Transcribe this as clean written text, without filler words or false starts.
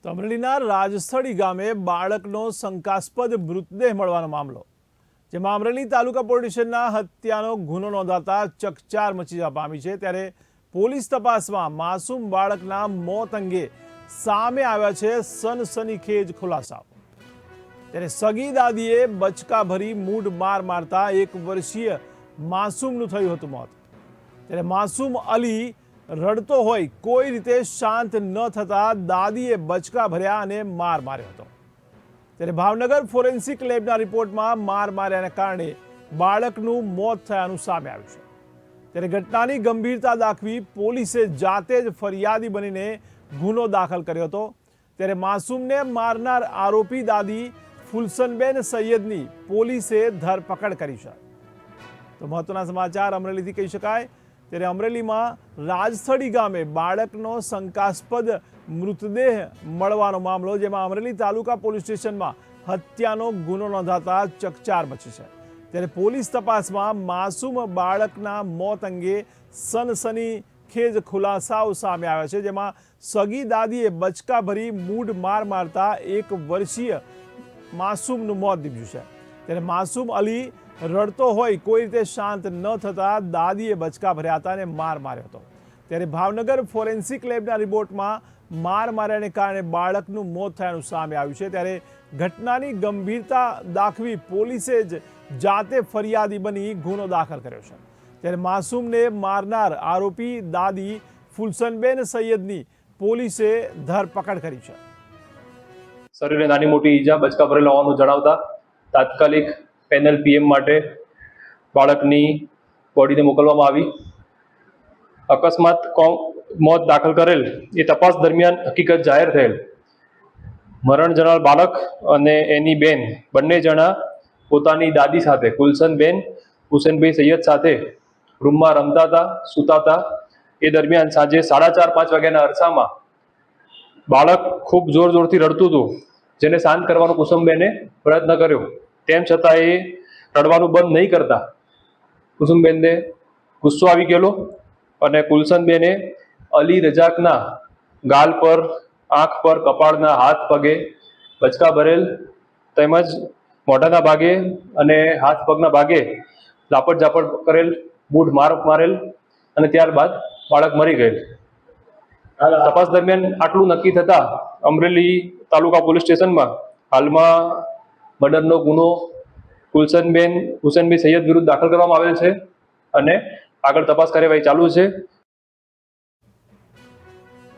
અમરેલીના રાજસ્થળી ગામે બાળકનો શંકાસ્પદ મૃતદેહ મળવાનો મામલો, જેમાં અમરેલી તાલુકા પોલીસ સ્ટેશનના હત્યાનો ગુનો નોંધાતા ચકચાર મચી જવા પામી છે। ત્યારે પોલીસ તપાસમાં માસૂમ બાળકના મોત અંગે સામે આવ્યા છે સનસનીખેજ ખુલાસાઓ। ત્યારે સગી દાદીએ બચકા ભરી મૂઢ માર મારતા 1 વર્ષીય માસૂમનું થયું હતું મોત। ત્યારે માસૂમ અલી રડતો હોય કોઈ રીતે શાંત ન થતા દાદીએ બચકા ભર્યા અને માર માર્યો હતો। ત્યારે ભાવનગર ફોરેન્સિક લેબના રિપોર્ટમાં માર માર્યાને કારણે બાળકનું મોત થયાનું સામે આવ્યું છે। ત્યારે ઘટનાની ગંભીરતા દાખવી પોલીસે જાતે જ ફરિયાદી બનીને ગુનો દાખલ કર્યો હતો। ત્યારે માસૂમને મારનાર આરોપી દાદી ફુલસનબેન સૈયદની પોલીસે ધરપકડ કરી છે। તો મહત્વના સમાચાર અમરેલીથી કહી શકાય। ત્યારે અમરેલીમાં રાજસ્થળી ગામે બાળકનો શંકાસ્પદ મૃતદેહ મળવાનો મામલો, જેમાં અમરેલી તાલુકા પોલીસ સ્ટેશનમાં હત્યાનો ગુનો નોંધાતા ચકચાર મચી છે। ત્યારે પોલીસ તપાસમાં માસૂમ બાળકના મોત અંગે સનસનીખેજ ખુલાસાઓ સામે આવ્યા છે, જેમાં સગી દાદીએ બચકા ભરી મૂઢ માર મારતા 1 વર્ષીય માસૂમનું મોત નીપજ્યું છે। ત્યારે માસૂમ અલી રડતો હોય કોઈ રીતે શાંત ન થતા દાદીએ બચકા ભર્યા હતા અને માર માર્યો હતો। ત્યારે ભાવનગર ફોરેન્સિક લેબના રિપોર્ટમાં માર માર્યાને કારણે બાળકનું મોત થયાનું સામે આવ્યું છે। ત્યારે ઘટનાની ગંભીરતા દાખવી પોલીસે જ જાતે ફરિયાદી બની ગુનો દાખલ કર્યો છે। ત્યારે માસૂમને મારનાર આરોપી દાદી ફુલસનબેન સૈયદની પોલીસે ધરપકડ કરી છે। શરીરે નાની મોટી ઈજા, બચકા ભરેલા હોવાનું જણાવતા તાત્કાલિક પેનલ પીએમ માટે બાળકની બોડીને મોકલવામાં આવી। અકસ્માત મોત દાખલ કરેલ એ તપાસ દરમિયાન હકીકત જાહેર થયેલ મરણ જનાર બાળક અને એની બેન બંને જણા પોતાની દાદી સાથે ફુલસનબેન હુસેનભાઈ સૈયદ સાથે રૂમમાં રમતા હતા, સૂતા હતા। એ દરમિયાન સાંજે 4:30-5 વાગ્યાના અરસામાં બાળક ખૂબ જોરથી રડતું હતું, જેને શાંત કરવાનો કુસુમબેને પ્રયત્ન કર્યો। તેમ છતાં એ રડવાનું બંધ નહીં કરતા કુસુમબેનને ગુસ્સો આવી ગયેલો અને કુલસનબેને અલી રજાકના ગાલ પર, આંખ પર, કપાળના, હાથ પગે બચકા ભરેલ તેમજ મોઢાના ભાગે અને હાથ પગના ભાગે લાપટ ઝાપટ કરેલ, મૂઢ માર મારેલ અને ત્યારબાદ બાળક મરી ગયેલ। તપાસ દરમિયાન આટલું નક્કી થતા અમરેલી તાલુકા પોલીસ સ્ટેશનમાં હાલમાં મર્ડરનો ગુનો ફુલસનબેન હુસેનભાઈ સૈયદ વિરુદ્ધ દાખલ કરવામાં આવેલ છે અને આગળ તપાસ કાર્યવાહી ચાલુ છે।